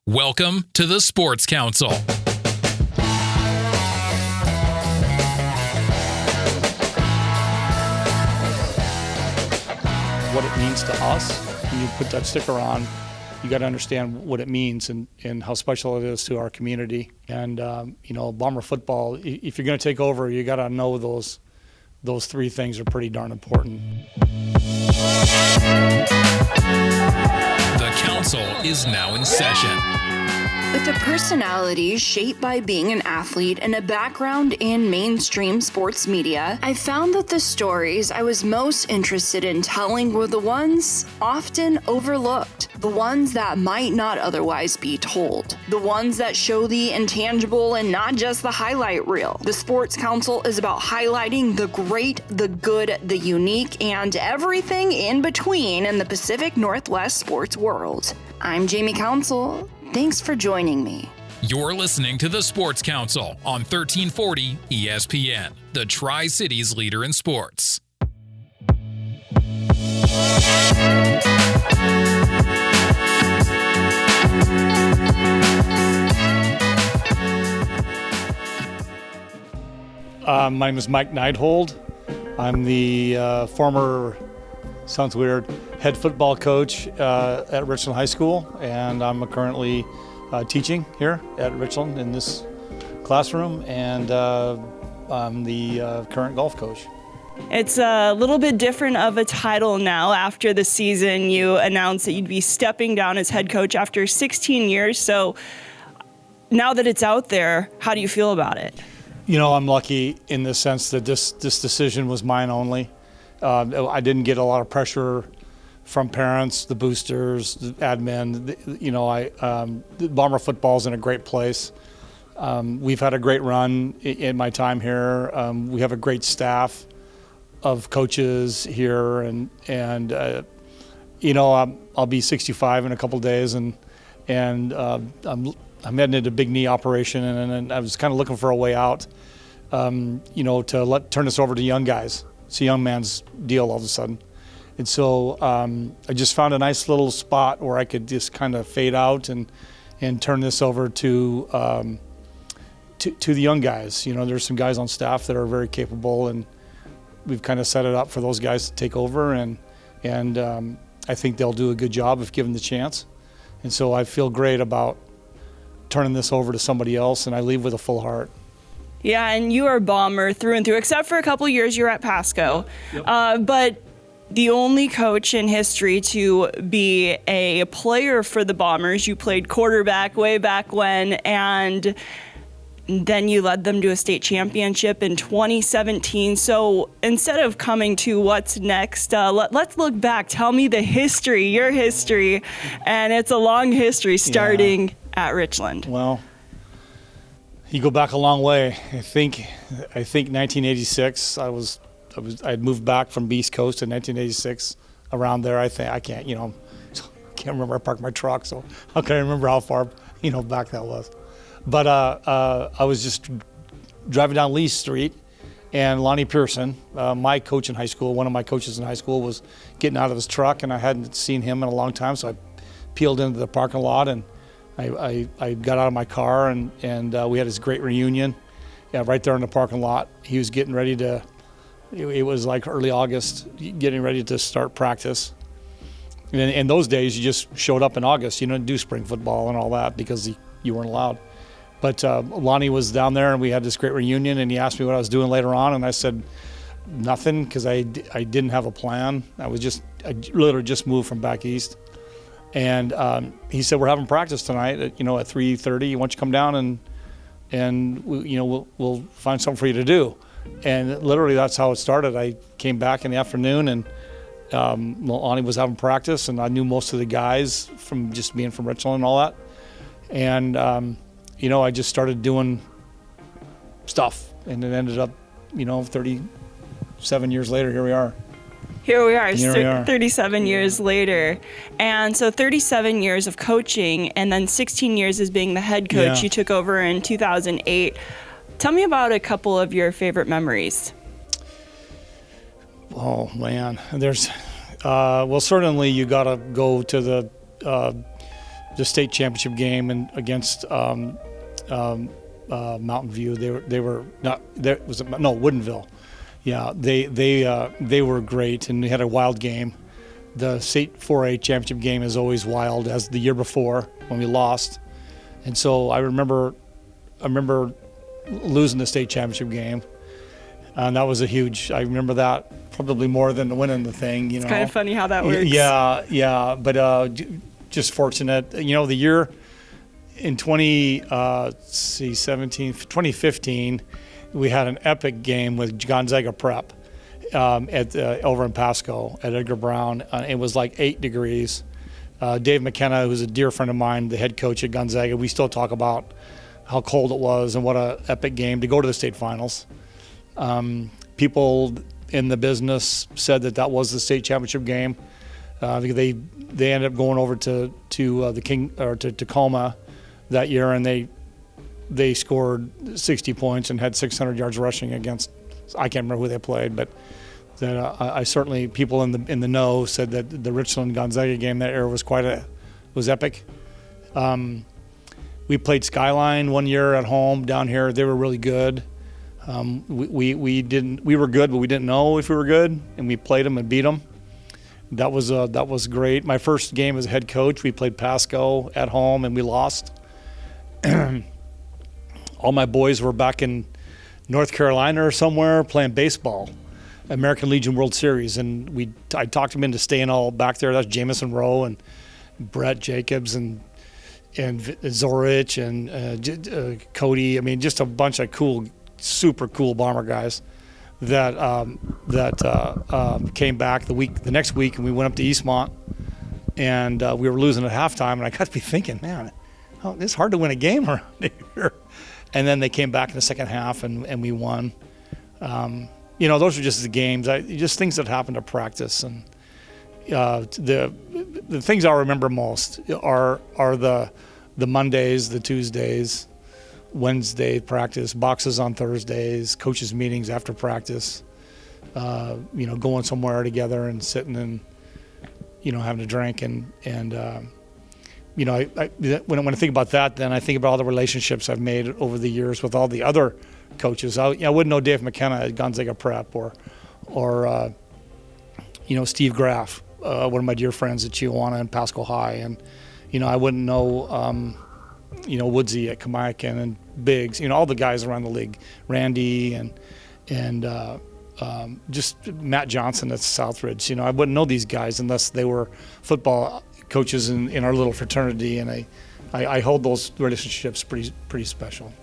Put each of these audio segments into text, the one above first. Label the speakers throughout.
Speaker 1: Welcome to the Sports Council.
Speaker 2: What it means to us, when you put that sticker on, you got to understand what it means and how special it is to our community. And, Bomber football, if you're going to take over, you got to know those three things are pretty darn important.
Speaker 1: The council is now in session.
Speaker 3: With a personality shaped by being an athlete and a background in mainstream sports media, I found that the stories I was most interested in telling were the ones often overlooked, the ones that might not otherwise be told, the ones that show the intangible and not just the highlight reel. The Sports Council is about highlighting the great, the good, the unique, and everything in between in the Pacific Northwest sports world. I'm Jamie Council. Thanks for joining me.
Speaker 1: You're listening to the Sports Council on 1340 ESPN, the Tri-Cities leader in sports.
Speaker 2: My name is Mike Neidhold. I'm the former, sounds weird, head football coach at Richland High School, and I'm currently teaching here at Richland in this classroom, and I'm the current golf coach.
Speaker 4: It's a little bit different of a title now. After the season, you announced that you'd be stepping down as head coach after 16 years. So now that it's out there, how do you feel about it?
Speaker 2: You know, I'm lucky in the sense that this decision was mine only. I didn't get a lot of pressure from parents, the boosters, the admin. The Bomber football's in a great place. We've had a great run in my time here. We have a great staff of coaches here, and I'll be 65 in a couple of days, and I'm heading into a big knee operation, and I was kind of looking for a way out, to turn this over to young guys. It's a young man's deal all of a sudden. And so I just found a nice little spot where I could just kind of fade out and turn this over to the young guys. You know, there's some guys on staff that are very capable, and we've kind of set it up for those guys to take over, and I think they'll do a good job if given the chance. And so I feel great about turning this over to somebody else, and I leave with a full heart.
Speaker 4: Yeah, and you are Bomber through and through, except for a couple years you're at Pasco. Yep. But the only coach in history to be a player for the Bombers. You played quarterback way back when, and then you led them to a state championship in 2017. So instead of coming to what's next, let's look back. Tell me the history, your history, and it's a long history starting at Richland.
Speaker 2: Well, you go back a long way. I think 1986. I'd moved back from the East Coast in 1986. Around there, I can't remember. I parked my truck, so how can I remember how far back that was? But I was just driving down Lee Street, and Lonnie Pearson, my coach in high school, one of my coaches in high school, was getting out of his truck, and I hadn't seen him in a long time, so I peeled into the parking lot, and I got out of my car, and we had this great reunion, right there in the parking lot. He was getting ready to. It was like early August, getting ready to start practice. And in those days, you just showed up in August. You didn't do spring football and all that because you weren't allowed. But Lonnie was down there, and we had this great reunion, and he asked me what I was doing later on, and I said nothing because I didn't have a plan. I literally just moved from back east. And he said, we're having practice tonight at 3:30. Why don't you come down and we'll find something for you to do. And literally that's how it started. I came back in the afternoon, and Lonnie was having practice, and I knew most of the guys from just being from Richland and all that. And, I just started doing stuff, and it ended up, 37 years later, here we are.
Speaker 4: Here we are, 37 years later. And so 37 years of coaching, and then 16 years as being the head coach. You took over in 2008. Tell me about a couple of your favorite memories.
Speaker 2: Oh, man. There's, certainly you got to go to the the state championship game and against Mountain View. They were not there. Was it, no, Woodinville. Yeah, they were great, and we had a wild game. The state 4A championship game is always wild, as the year before when we lost. And so I remember losing the state championship game, and that was I remember that probably more than winning the thing. You know,
Speaker 4: it's kind of funny how that works.
Speaker 2: Yeah, but just fortunate. You know, the year in 2015, we had an epic game with Gonzaga Prep over in Pasco at Edgar Brown. It was like 8 degrees. Dave McKenna, who's a dear friend of mine, the head coach at Gonzaga, we still talk about how cold it was and what an epic game to go to the state finals. People in the business said that was the state championship game. They ended up going over to Tacoma that year, and they scored 60 points and had 600 yards rushing against, I can't remember who they played, but that I certainly, people in the know said that the Richland Gonzaga game that year was was epic. We played Skyline one year at home down here. They were really good. We were good, but we didn't know if we were good, and we played them and beat them. That was great. My first game as a head coach, we played Pasco at home and we lost. All my boys were back in North Carolina or somewhere playing baseball, American Legion World Series, and I talked them into staying all back there. That's Jamison Rowe and Brett Jacobs and Zorich and Cody. I mean, just a bunch of super cool Bomber guys that came back the next week, and we went up to Eastmont, and we were losing at halftime, and I got to be thinking, man, it's hard to win a game around here. And then they came back in the second half, and we won. You know, those are just the games, just things that happened at practice. And the things I remember most are the Mondays, the Tuesdays, Wednesday practice, boxes on Thursdays, coaches meetings after practice. You know, going somewhere together and sitting and, you know, having a drink and you know, when I think about that, then I think about all the relationships I've made over the years with all the other coaches. I wouldn't know Dave McKenna at Gonzaga Prep or you know, Steve Graff, one of my dear friends at Chihuahua and Pasco High, and you know, I wouldn't know you know, Woodsy at Kamiakin and Biggs, you know, all the guys around the league, Randy and just Matt Johnson at Southridge. You know, I wouldn't know these guys unless they were football coaches in our little fraternity, and I hold those relationships pretty special.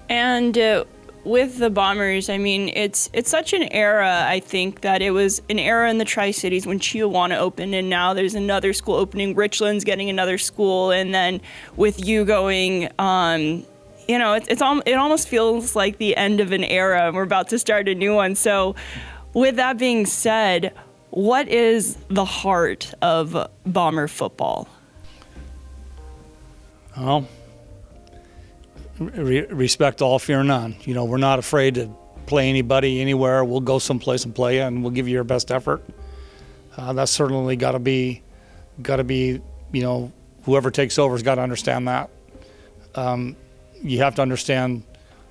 Speaker 4: And with the Bombers, I mean, it's such an era. I think that it was an era in the Tri-Cities when Chihuahua opened, and now there's another school opening. Richland's getting another school, and then with you going, you know, it almost feels like the end of an era, and we're about to start a new one. So, with that being said, what is the heart of Bomber football?
Speaker 2: Well, respect all, fear none. You know, we're not afraid to play anybody anywhere. We'll go someplace and play you, and we'll give you your best effort. That's certainly got to be, you know, whoever takes over has got to understand that. You have to understand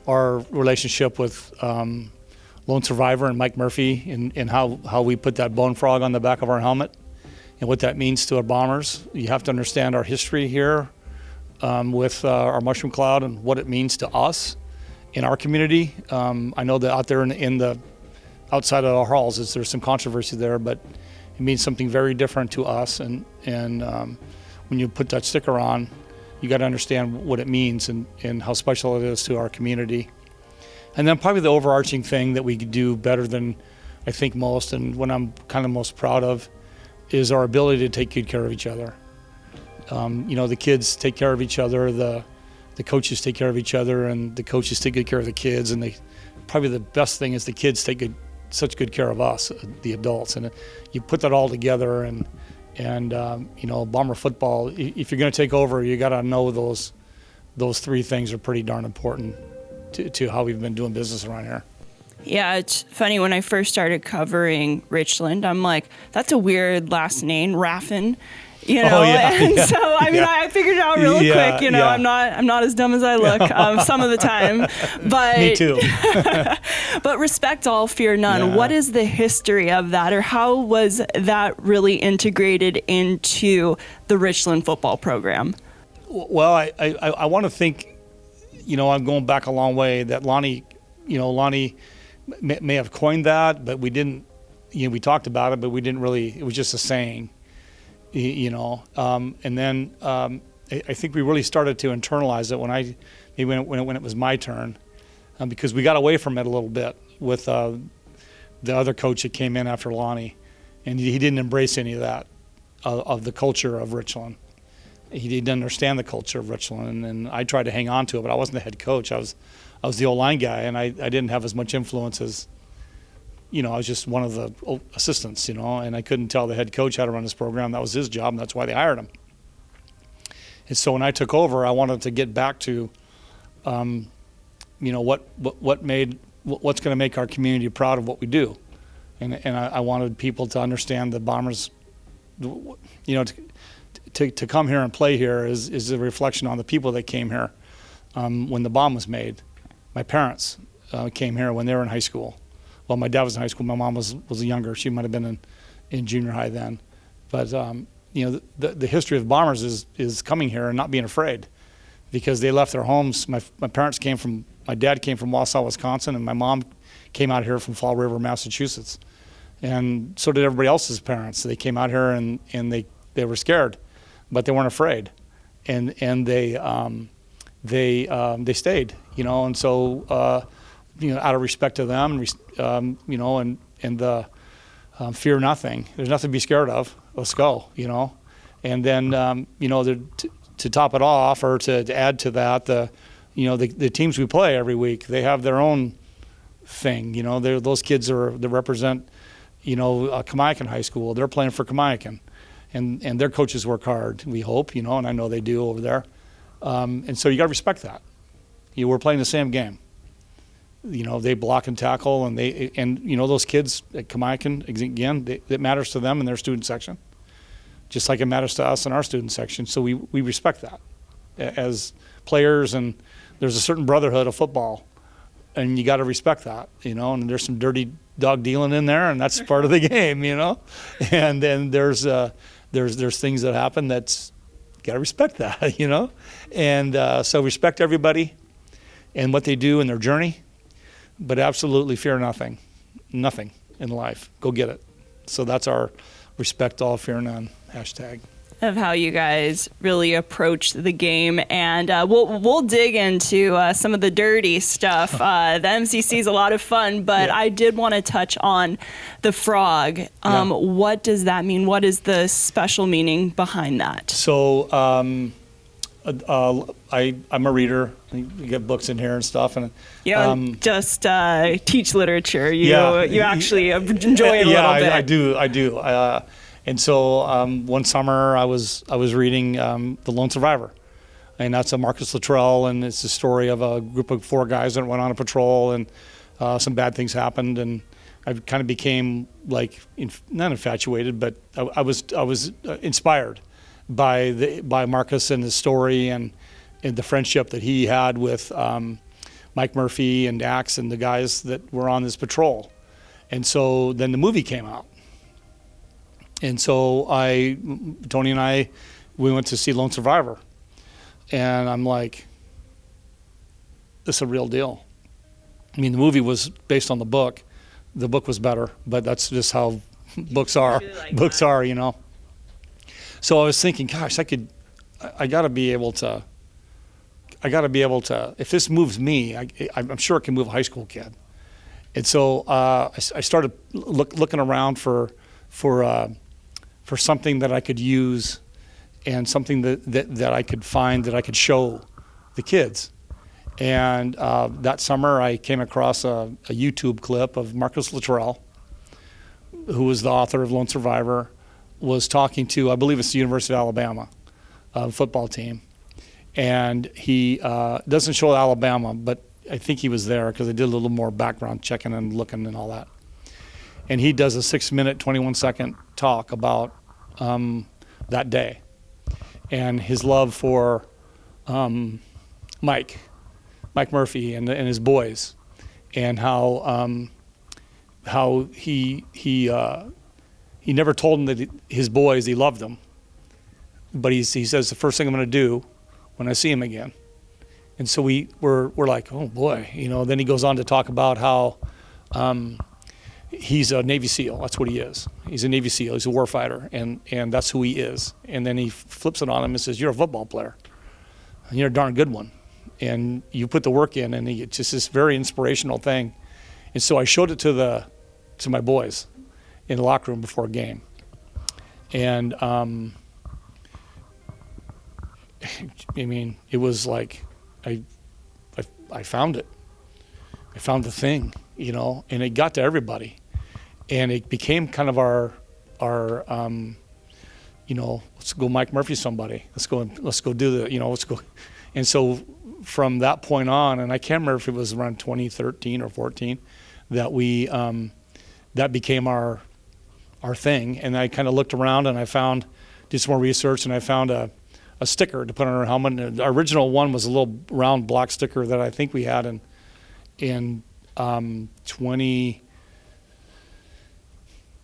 Speaker 2: our relationship with Lone Survivor and Mike Murphy and how we put that bone frog on the back of our helmet and what that means to our Bombers. You have to understand our history here with our mushroom cloud and what it means to us in our community. I know that out there in the outside of our halls there's some controversy there, but it means something very different to us. And when you put that sticker on, you got to understand what it means and how special it is to our community. And then probably the overarching thing that we do better than I think most, and what I'm kind of most proud of, is our ability to take good care of each other. You know, the kids take care of each other, the coaches take care of each other, and the coaches take good care of the kids. And probably the best thing is the kids take such good care of us, the adults. And you put that all together, and you know, Bomber football, if you're going to take over, you got to know those three things are pretty darn important to how we've been doing business around here.
Speaker 4: Yeah, it's funny, when I first started covering Richland, I'm like, that's a weird last name, Raffin. you know. And so I figured it out real
Speaker 2: Yeah,
Speaker 4: quick. You know,
Speaker 2: yeah.
Speaker 4: I'm not as dumb as I look some of the time. But
Speaker 2: Me too.
Speaker 4: but respect all, fear none.
Speaker 2: Yeah.
Speaker 4: What is the history of that, or how was that really integrated into the Richland football program?
Speaker 2: Well, I want to think, I'm going back a long way, that Lonnie may have coined that, but we didn't, we talked about it, but we didn't really, it was just a saying, and then I think we really started to internalize it when it was my turn, because we got away from it a little bit with the other coach that came in after Lonnie, and he didn't embrace any of that, of the culture of Richland. He didn't understand the culture of Richland, and I tried to hang on to it, but I wasn't the head coach. I was the O-line guy, and I didn't have as much influence as, I was just one of the assistants, and I couldn't tell the head coach how to run his program. That was his job, and that's why they hired him. And so when I took over, I wanted to get back to, what's going to make our community proud of what we do, and I wanted people to understand the Bombers, to come here and play here is a reflection on the people that came here when the bomb was made. My parents came here when they were in high school. Well, my dad was in high school. My mom was younger. She might have been in junior high then. But the history of Bombers is coming here and not being afraid, because they left their homes. My dad came from Wausau, Wisconsin, and my mom came out here from Fall River, Massachusetts. And so did everybody else's parents. They came out here and they were scared, but they weren't afraid, and they stayed, and so out of respect to them, fear nothing. There's nothing to be scared of. Let's go, and then to top it off, or to add to that, the teams we play every week, they have their own thing. Those kids that represent Kamiakin High School. They're playing for Kamiakin. And their coaches work hard, we hope, and I know they do over there. And so you got to respect that. We're playing the same game. They block and tackle, and those kids at Kamiakin, again, it matters to them in their student section, just like it matters to us in our student section. So we respect that as players, and there's a certain brotherhood of football, and you got to respect that, and there's some dirty dog dealing in there, and that's part of the game, and then there's things that happen that's got to respect that, and so respect everybody and what they do in their journey, but absolutely fear nothing in life. Go get it. So that's our respect all, fear none hashtag.
Speaker 4: Of how you guys really approach the game, and we'll dig into some of the dirty stuff. The MCC is a lot of fun, but I did want to touch on the frog. What does that mean? What is the special meaning behind that?
Speaker 2: So I'm a reader. You get books in here and stuff, and
Speaker 4: just teach literature. You actually enjoy it a little bit.
Speaker 2: I do. And so one summer I was reading The Lone Survivor, and that's a Marcus Luttrell, and it's the story of a group of 4 guys that went on a patrol, and some bad things happened, and I kind of became not infatuated, but I was inspired by Marcus and his story, and the friendship that he had with Mike Murphy and Dax and the guys that were on this patrol. And so then the movie came out. And so Tony and I, we went to see Lone Survivor. And I'm like, this is a real deal. I mean, the movie was based on the book. The book was better, but that's just how books are. Books are, So I was thinking, gosh, I got to be able to, if this moves me, I'm sure it can move a high school kid. And so I started looking around for something that I could use, and something that I could find that I could show the kids. And that summer I came across a YouTube clip of Marcus Luttrell, who was the author of Lone Survivor, was talking to, I believe it's the University of Alabama football team. And he doesn't show Alabama, but I think he was there because I did a little more background checking and looking and all that. And he does a 6-minute, 21-second talk about that day, and his love for Mike Murphy and his boys, and how he never told them that his boys, he loved them, but he says the first thing I'm going to do when I see him again. And so we're like, oh boy, Then he goes on to talk about how he's a Navy SEAL. That's what he is. He's a Navy SEAL. He's a warfighter, and that's who he is. And then he flips it on him and says, "You're a football player. And you're a darn good one, and you put the work in." And it's just this very inspirational thing. And so I showed it to my boys in the locker room before a game, and it was like I found it. I found the thing, and it got to everybody, and it became kind of our let's go Mike Murphy somebody. Let's go do let's go. And so from that point on, and I can't remember if it was around 2013 or 14, that that became our thing. And I kind of looked around and did some more research, and I found a sticker to put on our helmet. And the original one was a little round black sticker that I think we had in 20,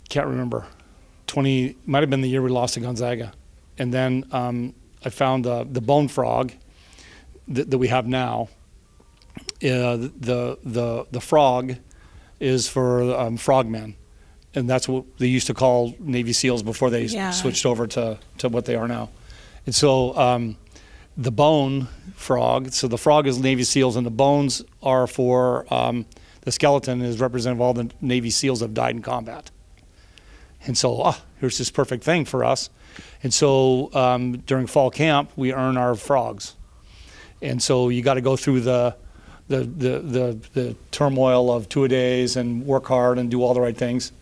Speaker 2: can't remember, 20, might have been the year we lost to Gonzaga. And then I found the bone frog that we have now. The frog is for frogmen, and that's what they used to call Navy SEALs before they switched over to what they are now. And so the bone frog, so the frog is Navy SEALs, and the bones are for the skeleton is representative of all the Navy SEALs that have died in combat. And so here's this perfect thing for us. And so during fall camp, we earn our frogs. And so you got to go through the turmoil of 2-a-days and work hard and do all the right things.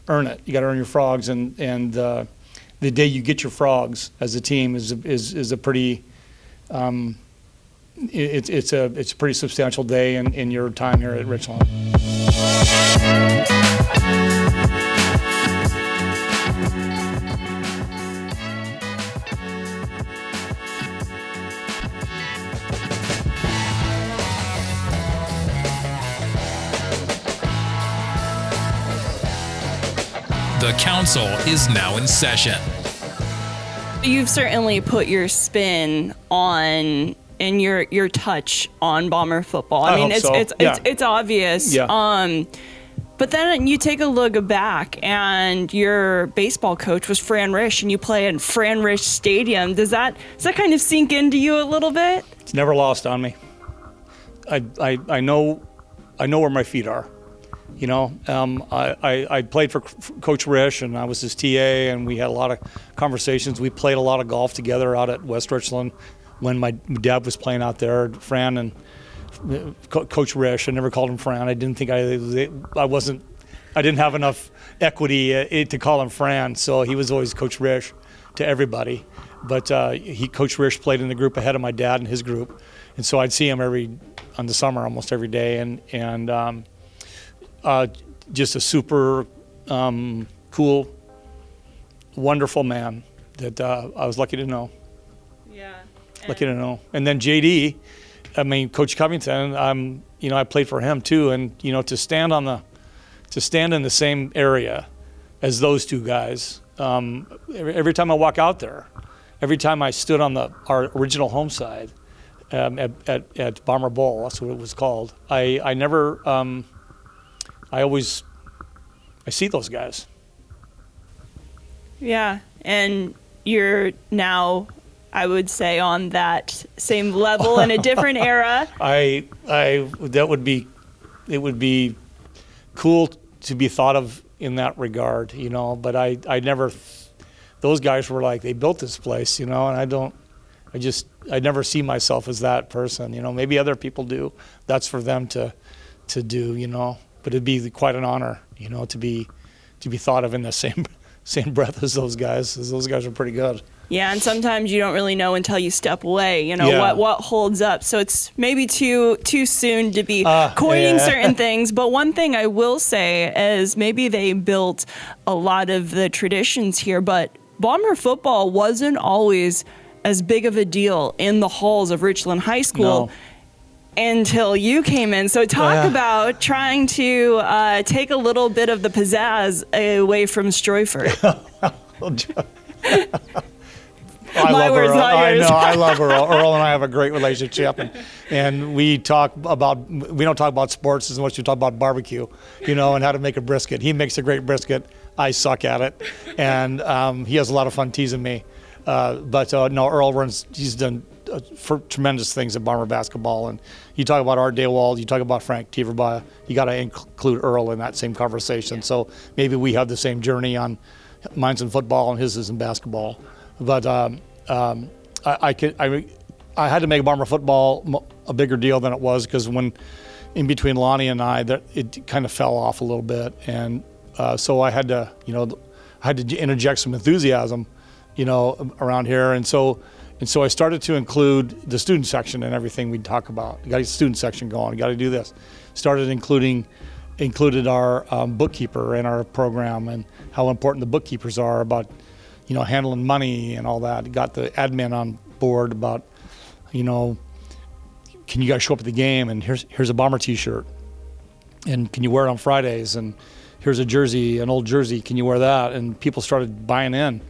Speaker 2: Earn it. You got to earn your frogs, and the day you get your frogs as a team is a pretty it's a pretty substantial day in your time here at Richland.
Speaker 1: The council is now in session.
Speaker 4: You've certainly put your spin on and your touch on Bomber football. I mean, it's obvious.
Speaker 2: Yeah.
Speaker 4: But then you take a look back, and your baseball coach was Fran Risch, and you play in Fran Risch Stadium. Does that kind of sink into you a little bit?
Speaker 2: It's never lost on me. I know where my feet are. I played for Coach Risch, and I was his TA, and we had a lot of conversations. We played a lot of golf together out at West Richland when my dad was playing out there. Fran and Coach Risch, I never called him Fran. I didn't think I didn't have enough equity to call him Fran, so he was always Coach Risch to everybody. But Coach Risch played in the group ahead of my dad and his group, and so I'd see him on the summer almost every day, and just a super cool, wonderful man that I was lucky to know.
Speaker 4: Yeah.
Speaker 2: Lucky to know. And then JD, Coach Covington, I played for him too, and to stand in the same area as those two guys. Every time I walk out there, every time I stood on our original home side at Bomber Bowl, that's what it was called. I see those guys.
Speaker 4: Yeah, and you're now, I would say, on that same level in a different era.
Speaker 2: It would be cool to be thought of in that regard, but I never, those guys were like, they built this place, and I never see myself as that person, maybe other people do. That's for them to do, but it'd be quite an honor, to be thought of in the same breath as those guys. Those guys are pretty good.
Speaker 4: Yeah, and sometimes you don't really know until you step away, what holds up. So it's maybe too soon to be coining certain things. But one thing I will say is maybe they built a lot of the traditions here, but Bomber football wasn't always as big of a deal in the halls of Richland High School.
Speaker 2: No.
Speaker 4: Until you came in. So talk about trying to take a little bit of the pizzazz away from Stroyford.
Speaker 2: I
Speaker 4: My
Speaker 2: love
Speaker 4: words,
Speaker 2: Earl.
Speaker 4: not
Speaker 2: I
Speaker 4: yours.
Speaker 2: know. I love Earl. Earl and I have a great relationship, and we don't talk about sports as much as we talk about barbecue, and how to make a brisket. He makes a great brisket. I suck at it, and he has a lot of fun teasing me. But no, Earl he's done for tremendous things at Bomber basketball. And you talk about Art Daywald, you talk about Frank Tieverba, you got to include Earl in that same conversation. So maybe we have the same journey on mine's in football and his is in basketball. But I had to make Bomber football a bigger deal than it was, because when in between Lonnie and I, it kind of fell off a little bit, and so I had to interject some enthusiasm, around here, and so I started to include the student section in everything we talk about. You got to get the student section going. You got to do this. Started included our bookkeeper in our program, and how important the bookkeepers are about, handling money and all that. Got the admin on board about, can you guys show up at the game, and here's a Bomber T-shirt, and can you wear it on Fridays, and here's a jersey, an old jersey, can you wear that? And people started buying in.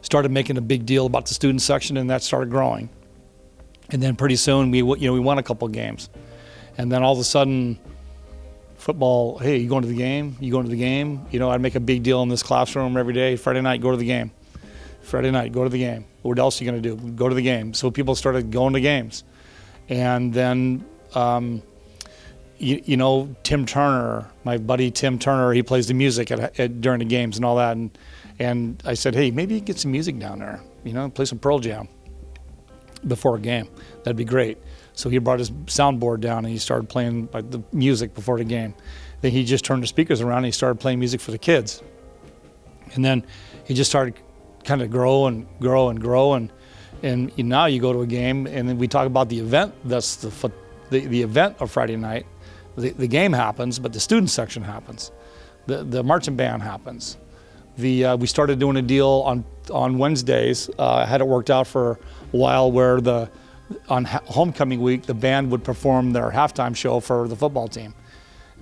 Speaker 2: Started making a big deal about the student section, and that started growing. And then pretty soon we won a couple of games, and then all of a sudden, football. Hey, you going to the game? You going to the game? I'd make a big deal in this classroom every day. Friday night, go to the game. Friday night, go to the game. What else are you going to do? Go to the game. So people started going to games, and then Tim Turner, my buddy Tim Turner, he plays the music during the games and all that, and I said, hey, maybe you get some music down there, play some Pearl Jam before a game. That'd be great. So he brought his soundboard down, and he started playing the music before the game. Then he just turned the speakers around, and he started playing music for the kids. And then he just started kind of grow and now you go to a game, and then we talk about the event. That's the event of Friday night. The game happens, but the student section happens. The marching band happens. We started doing a deal on Wednesdays. Had it worked out for a while where on homecoming week, the band would perform their halftime show for the football team,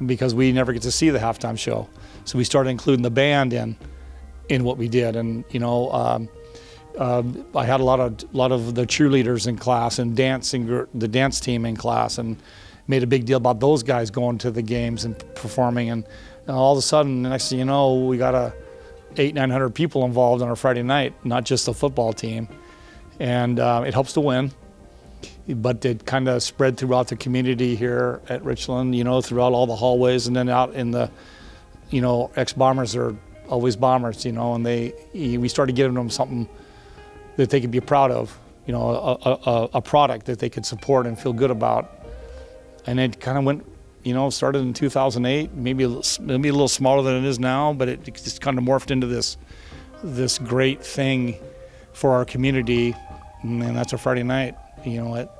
Speaker 2: because we never get to see the halftime show. So we started including the band in what we did. And I had a lot of the cheerleaders in class and the dance team in class, and made a big deal about those guys going to the games and performing. And all of a sudden, the next thing you know, we got 800-900 people involved on our Friday night, not just the football team. And it helps to win, but it kind of spread throughout the community here at Richland, throughout all the hallways, and then out in the, ex-Bombers are always Bombers, and we started giving them something that they could be proud of, a product that they could support and feel good about. And it kind of went, started in 2008, maybe a little smaller than it is now, but it just kind of morphed into this great thing for our community, and that's a Friday night,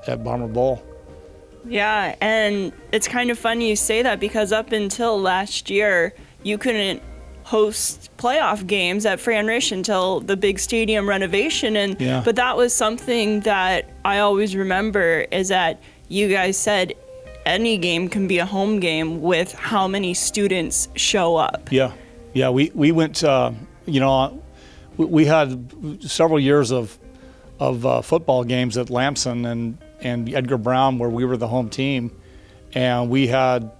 Speaker 2: at Bomber Bowl.
Speaker 4: Yeah, and it's kind of funny you say that, because up until last year, you couldn't host playoff games at Fran Rish until the big stadium renovation, but that was something that I always remember, is that you guys said any game can be a home game with how many students show up.
Speaker 2: Yeah, we went, we had several years of football games at Lamson and Edgar Brown, where we were the home team, and we had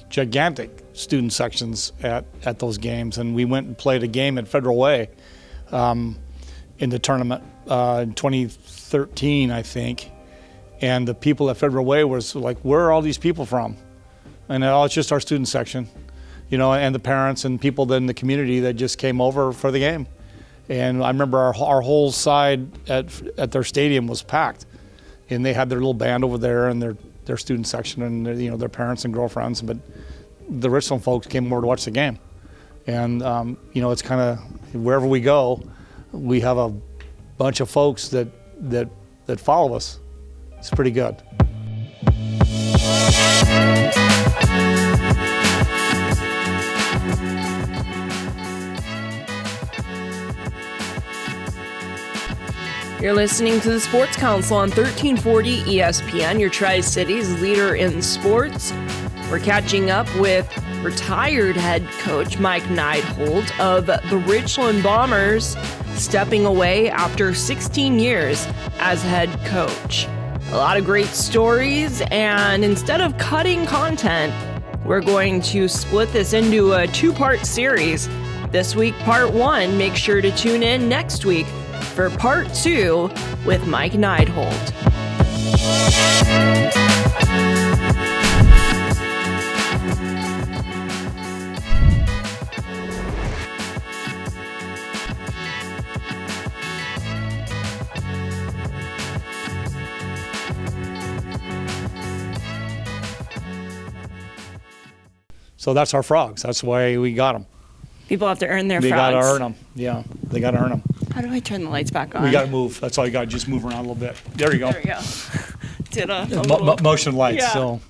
Speaker 2: gigantic student sections at those games. And we went and played a game at Federal Way in the tournament in 2013, I think. And the people at Federal Way was like, where are all these people from? And it's just our student section, and the parents and people in the community that just came over for the game. And I remember our whole side at their stadium was packed, and they had their little band over there and their student section, and their parents and girlfriends. But the Richland folks came over to watch the game, and it's kind of wherever we go, we have a bunch of folks that follow us. It's pretty good.
Speaker 5: You're listening to the Sports Council on 1340 ESPN, your Tri-Cities leader in sports. We're catching up with retired head coach Mike Neidhold of the Richland Bombers, stepping away after 16 years as head coach. A lot of great stories, and instead of cutting content, we're going to split this into a two-part series. This week, part one. Make sure to tune in next week for part two with Mike Neidhold.
Speaker 2: So that's our frogs. That's why we got them.
Speaker 4: People have to earn their
Speaker 2: They
Speaker 4: frogs.
Speaker 2: got to earn them. Yeah, they got to earn them.
Speaker 4: How do I turn the lights back on?
Speaker 2: We got to move. That's all you got to just move around a little bit. There you go.
Speaker 4: There we go. Did a
Speaker 2: Motion lights.
Speaker 4: Yeah.
Speaker 2: So